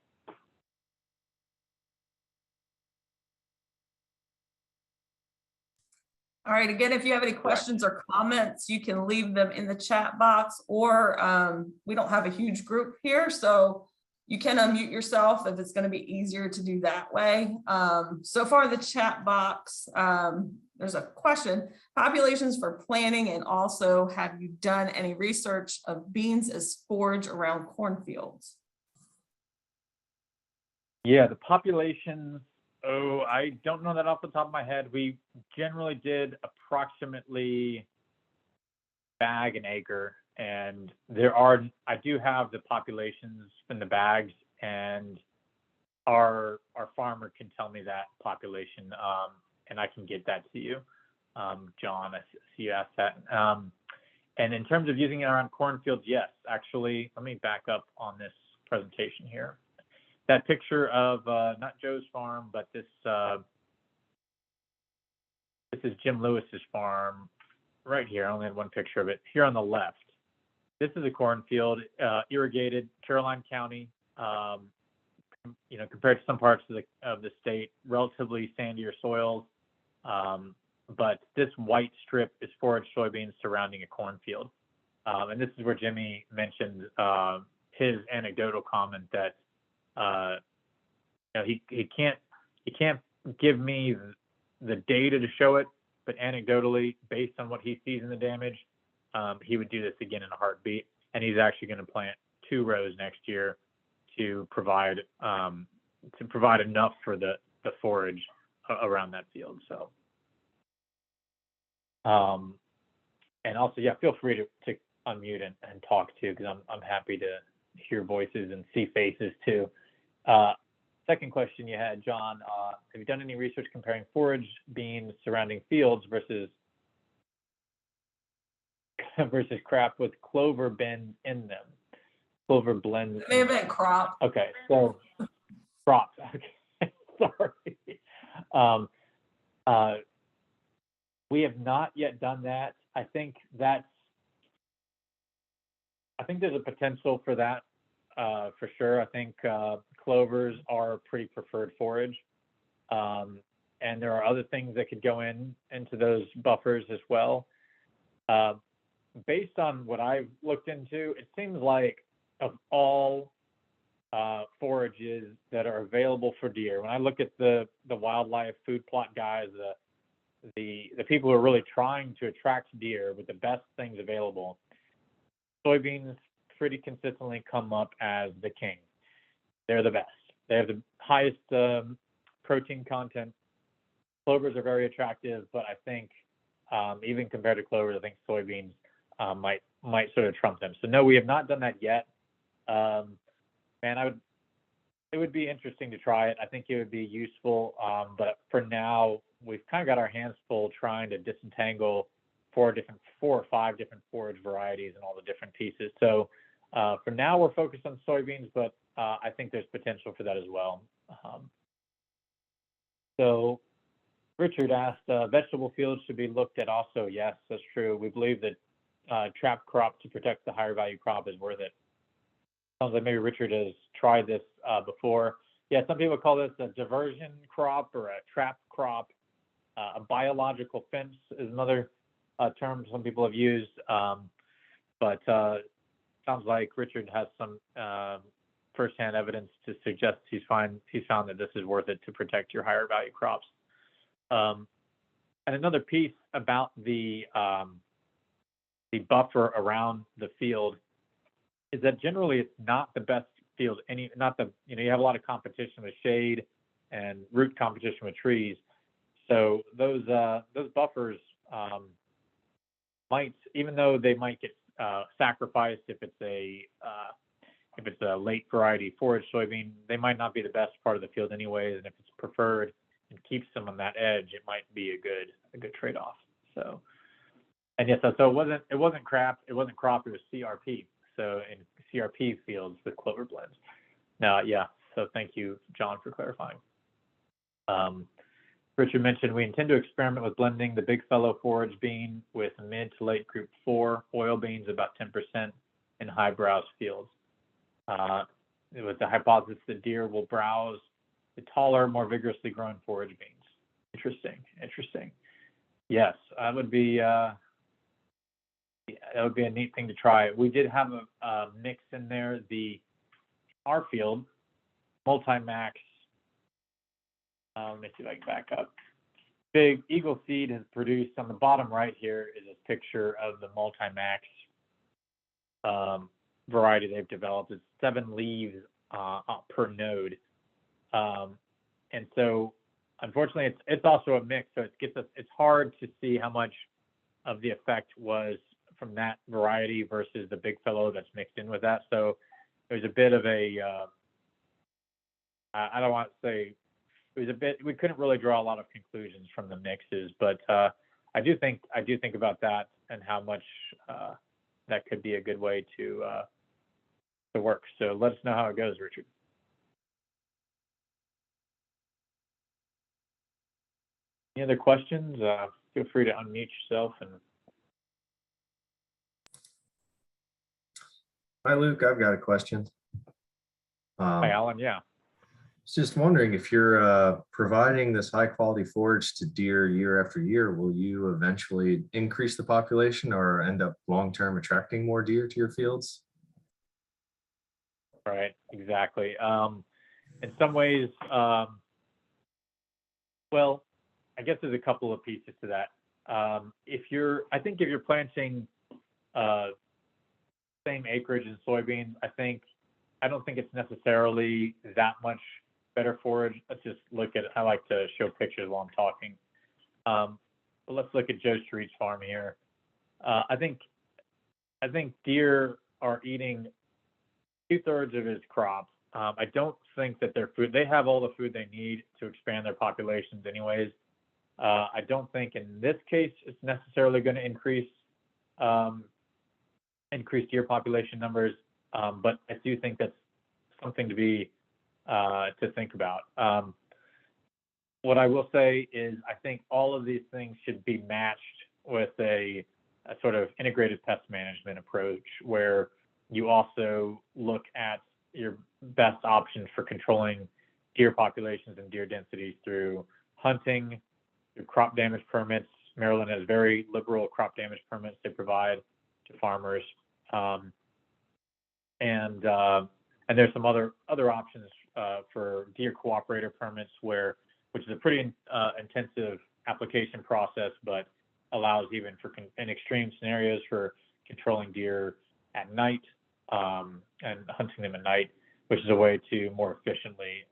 All right, again, if you have any questions or comments, you can leave them in the chat box, or we don't have a huge group here, so you can unmute yourself if it's going to be easier to do that way. So far, the chat box, there's a question: populations for planting, and also, have you done any research of beans as forage around cornfields? Yeah, the populations, I don't know that off the top of my head. We generally did approximately bag an acre, and I do have the populations in the bags, and our farmer can tell me that population, and I can get that to you. John, I see you asked that. And in terms of using it around cornfields, yes, actually, let me back up on this presentation here. That picture of not Joe's farm, but this is Jim Lewis's farm right here. I only had one picture of it here on the left. This is a cornfield, irrigated, Caroline County. You know, compared to some parts of the state, relatively sandier soils. But this white strip is forage soybeans surrounding a cornfield. And this is where Jimmy mentioned his anecdotal comment that you know, he can't give me the data to show it, but anecdotally, based on what he sees in the damage, he would do this again in a heartbeat. And he's actually going to plant 2 rows next year to provide enough for the forage around that field. So, and also, yeah, feel free to unmute and talk too, because I'm happy to hear voices and see faces too. Second question you had, John, have you done any research comparing forage beans surrounding fields versus crop with clover blends in them? Clover blends. It may have been crop. Okay, so crops. Okay, sorry. We have not yet done that. I think there's a potential for that, for sure. I think clovers are a pretty preferred forage, and there are other things that could go into those buffers as well. Based on what I've looked into, it seems like of all forages that are available for deer, when I look at the wildlife food plot guys, the people who are really trying to attract deer with the best things available, soybeans pretty consistently come up as the king. They're the best. They have the highest protein content. Clovers are very attractive, but I think even compared to clovers, I think soybeans might sort of trump them. So no, we have not done that yet. Man, it would be interesting to try it. I think it would be useful, but for now, we've kind of got our hands full trying to disentangle 4 or 5 different forage varieties and all the different pieces. So for now, we're focused on soybeans, but I think there's potential for that as well. So Richard asked, vegetable fields should be looked at also. Yes, that's true. We believe that trap crop to protect the higher value crop is worth it. Sounds like maybe Richard has tried this before. Yeah, some people call this a diversion crop or a trap crop. A biological fence is another term some people have used, but sounds like Richard has some firsthand evidence to suggest he's found that this is worth it to protect your higher value crops. And another piece about the buffer around the field is that generally it's not the best field. You have a lot of competition with shade and root competition with trees. So those buffers might, even though they might get sacrificed if it's a late variety forage soybean, they might not be the best part of the field anyways. And if it's preferred and keeps them on that edge, it might be a good trade-off. So, and yes, so it wasn't crop, it was CRP. So in CRP fields with clover blends. Now, yeah. So thank you, John, for clarifying. Richard mentioned we intend to experiment with blending the big fellow forage bean with mid to late group 4 oil beans, about 10% in high browse fields. With the hypothesis that deer will browse the taller, more vigorously grown forage beans. Interesting. Yes. that would be a neat thing to try. We did have a mix in there. Our field, multi-max. Let me see if I can back up. Big Eagle Seed has produced, on the bottom right here is a picture of the multi-max variety they've developed. It's 7 leaves per node. And so unfortunately it's also a mix. So it's hard to see how much of the effect was from that variety versus the big fellow that's mixed in with that. So there's a bit of a, I don't want to say, it was a bit, we couldn't really draw a lot of conclusions from the mixes, but I do think about that and how much that could be a good way to work. So let us know how it goes, Richard. Any other questions? Feel free to unmute yourself. And Hi, Luke. I've got a question. hi, Alan. Yeah. Just wondering if you're providing this high quality forage to deer year after year, will you eventually increase the population or end up long term attracting more deer to your fields? Right. Exactly. In some ways, well, I guess there's a couple of pieces to that. I think if you're planting same acreage in soybeans, I don't think it's necessarily that much better forage. Let's just look at, I like to show pictures while I'm talking. But let's look at Joe Street's farm here. I think deer are eating 2/3 of his crop. I don't think that their food, they have all the food they need to expand their populations anyways. I don't think in this case it's necessarily going to increase deer population numbers, but I do think that's something to think about. What I will say is I think all of these things should be matched with a sort of integrated pest management approach where you also look at your best options for controlling deer populations and deer densities through hunting, through crop damage permits. Maryland has very liberal crop damage permits they provide to farmers. And there's some other options for deer cooperator permits which is a pretty intensive application process, but allows even for in extreme scenarios for controlling deer at night and hunting them at night, which is a way to more efficiently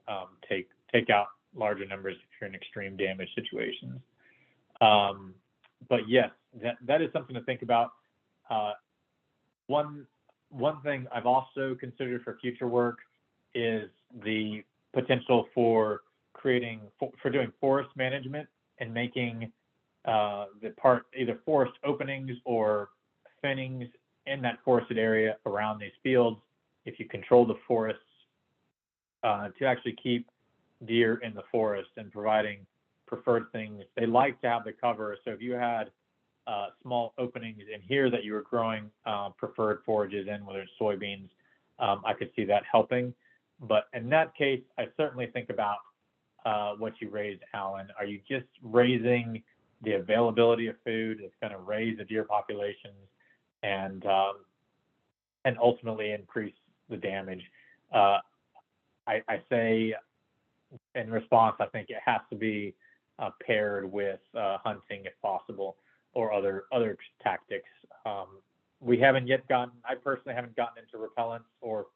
take out larger numbers if you're in extreme damage situations. But yes, that is something to think about. One thing I've also considered for future work is the potential for doing forest management and making either forest openings or thinnings in that forested area around these fields. If you control the forests to actually keep deer in the forest and providing preferred things, they like to have the cover. So if you had small openings in here that you were growing preferred forages in, whether it's soybeans, I could see that helping. But in that case, I certainly think about what you raised, Alan. Are you just raising the availability of food that's going to raise the deer populations and ultimately increase the damage? I say in response, I think it has to be paired with hunting if possible, or other tactics. We haven't yet I personally haven't gotten into repellents or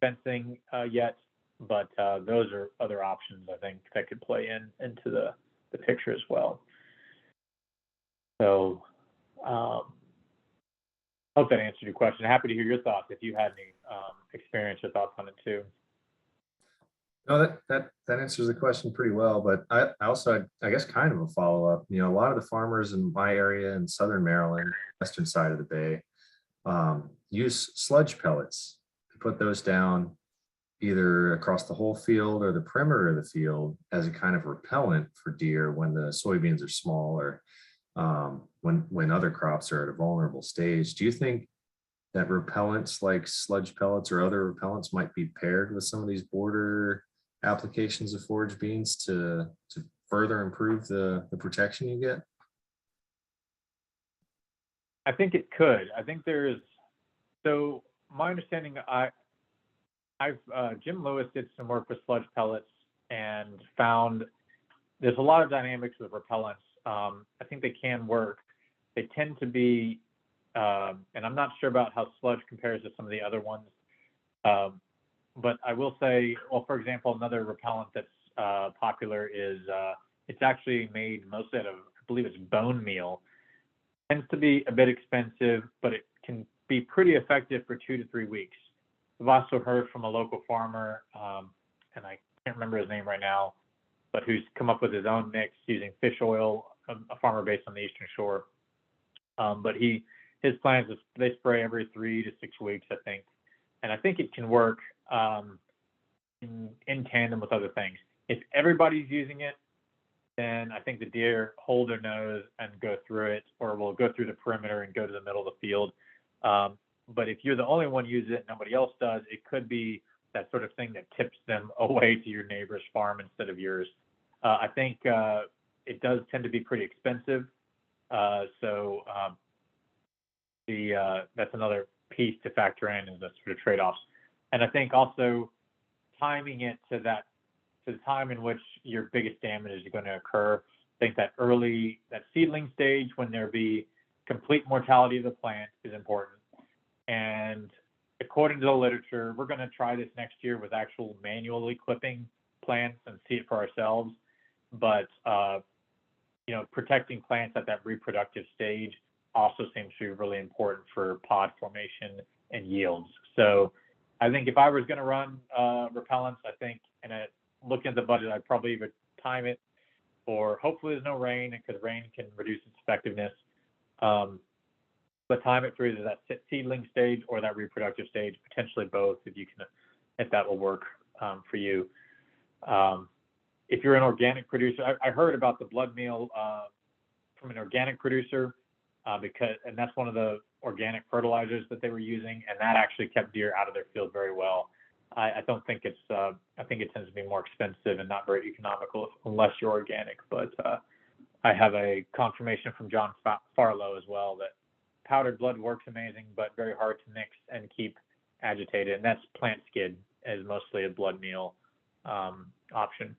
fencing yet, but those are other options I think that could play into the picture as well. So hope that answered your question. Happy to hear your thoughts if you had any experience or thoughts on it too. No, that answers the question pretty well, but I also, I guess, kind of a follow-up. A lot of the farmers in my area in southern Maryland, western side of the bay, use sludge pellets to put those down either across the whole field or the perimeter of the field as a kind of repellent for deer when the soybeans are small or when other crops are at a vulnerable stage. Do you think that repellents like sludge pellets or other repellents might be paired with some of these border applications of forage beans to further improve the protection you get? I think it could. I think there's, so my understanding, Jim Lewis did some work with sludge pellets and found there's a lot of dynamics with repellents. I think they can work. They tend to be, and I'm not sure about how sludge compares to some of the other ones. But I will say, well, for example, another repellent that's popular is, it's actually made mostly out of, I believe it's bone meal. Tends to be a bit expensive, but it can be pretty effective for 2 to 3 weeks. I've also heard from a local farmer, and I can't remember his name right now, but who's come up with his own mix using fish oil, a farmer based on the Eastern Shore. But his plan is they spray every 3 to 6 weeks, I think. And I think it can work in tandem with other things. If everybody's using it, then I think the deer hold their nose and go through it, or will go through the perimeter and go to the middle of the field. But if you're the only one who uses it and nobody else does, it could be that sort of thing that tips them away to your neighbor's farm instead of yours. I think it does tend to be pretty expensive. So that's another piece to factor in the sort of trade-offs. And I think also timing it to the time in which your biggest damage is going to occur. I think that seedling stage when there be complete mortality of the plant is important. And according to the literature, we're going to try this next year with actual manually clipping plants and see it for ourselves. But protecting plants at that reproductive stage also seems to be really important for pod formation and yields. So I think if I was going to run repellents, I think, and looking at the budget, I'd probably either time it, or hopefully there's no rain, because rain can reduce its effectiveness. But time it through either that seedling stage or that reproductive stage, potentially both, if that will work for you. If you're an organic producer, I heard about the blood meal from an organic producer, and that's one of the organic fertilizers that they were using, and that actually kept deer out of their field very well. I don't think I think it tends to be more expensive and not very economical unless you're organic. But I have a confirmation from John Farlow as well that powdered blood works amazing, but very hard to mix and keep agitated. And that's plant skid as mostly a blood meal option.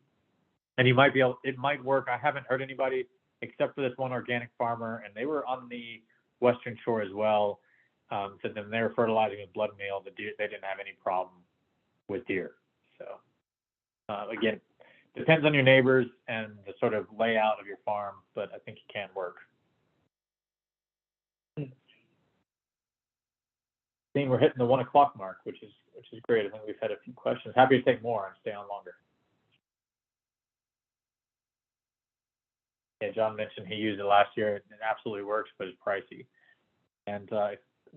And it might work. I haven't heard anybody except for this one organic farmer, and they were on the Western Shore as well. Said them they were fertilizing with blood meal. They didn't have any problem with deer. So again, depends on your neighbors and the sort of layout of your farm, but I think it can work. Seeing we're hitting the 1 o'clock mark, which is great. I think we've had a few questions. Happy to take more and stay on longer. Yeah, John mentioned he used it last year. It absolutely works, but it's pricey. And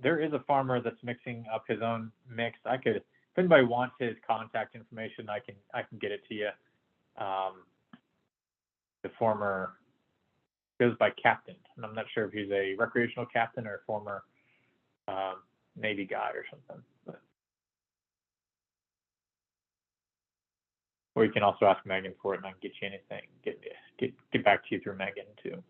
there is a farmer that's mixing up his own mix. If anybody wants his contact information, I can get it to you. The former goes by captain, and I'm not sure if he's a recreational captain or a former Navy guy or something. But. Or you can also ask Megan for it, and I can get you anything. Get back to you through Megan too.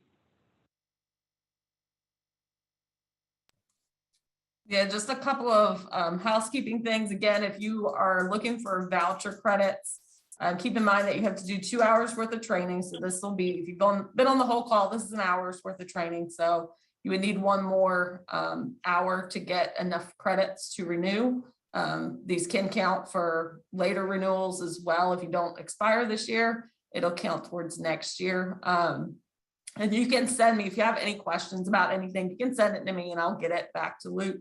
Yeah, just a couple of housekeeping things. Again, if you are looking for voucher credits, keep in mind that you have to do 2 hours worth of training. So this will be, if you've been on the whole call, this is an hour's worth of training. So you would need one more hour to get enough credits to renew. These can count for later renewals as well. If you don't expire this year, it'll count towards next year. And you can send me, if you have any questions about anything, you can send it to me and I'll get it back to Luke.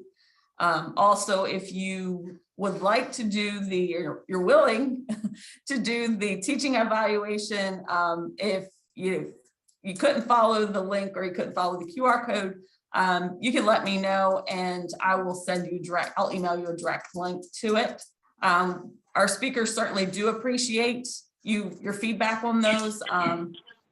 Also, if you would like to do you're willing to do the teaching evaluation, if you couldn't follow the link or you couldn't follow the QR code, you can let me know and I will send you I'll email you a direct link to it. Our speakers certainly do appreciate your feedback on those,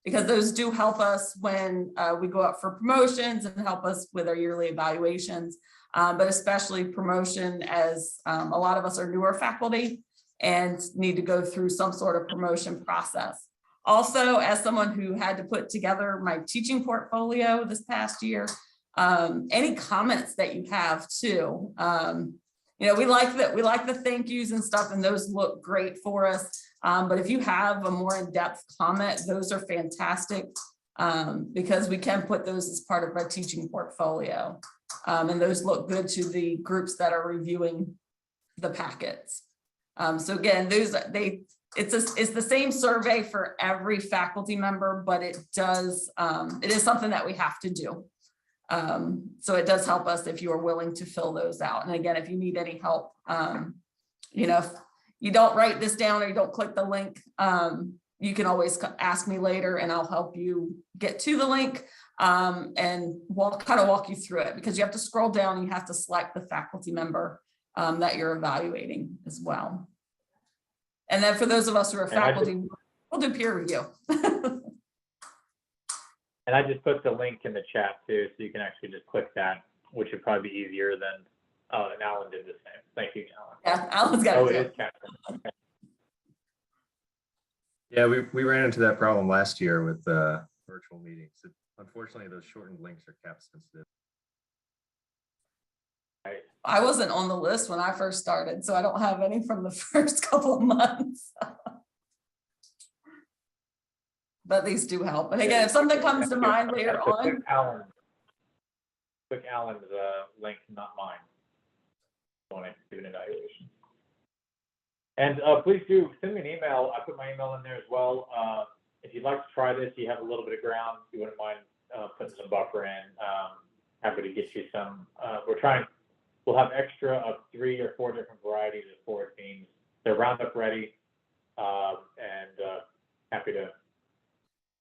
because those do help us when we go up for promotions and help us with our yearly evaluations, but especially promotion, as a lot of us are newer faculty and need to go through some sort of promotion process. Also, as someone who had to put together my teaching portfolio this past year, Any comments that you have too. You know, we like the thank yous and stuff, and those look great for us. But if you have a more in-depth comment, those are fantastic, because we can put those as part of our teaching portfolio. And those look good to the groups that are reviewing the packets. So again, it's the same survey for every faculty member, but it is something that we have to do. So it does help us if you are willing to fill those out. And again, if you need any help, you know, if you don't write this down or you don't click the link, you can always ask me later and I'll help you get to the link, and kind of walk you through it, because you have to scroll down and you have to select the faculty member that you're evaluating as well. And then for those of us who are faculty, we'll do peer review. And I just put the link in the chat too, so you can actually just click that, which would probably be easier than, and Alan did the same. Thank you, Alan. Yeah, Alan's got It it. is Catherine. Okay. Yeah, we ran into that problem last year with virtual meetings. Unfortunately, those shortened links are cap sensitive. I wasn't on the list when I first started, so I don't have any from the first couple of months. But these do help. And again, if something comes to mind later on. Click Alan's link, not mine. Want to do an evaluation. And please do send me an email. I put my email in there as well. If you'd like to try this, you have a little bit of ground, you wouldn't mind putting some buffer in. Happy to get you some. We'll have extra of 3 or 4 different varieties of forage beans. They're Roundup ready, and happy to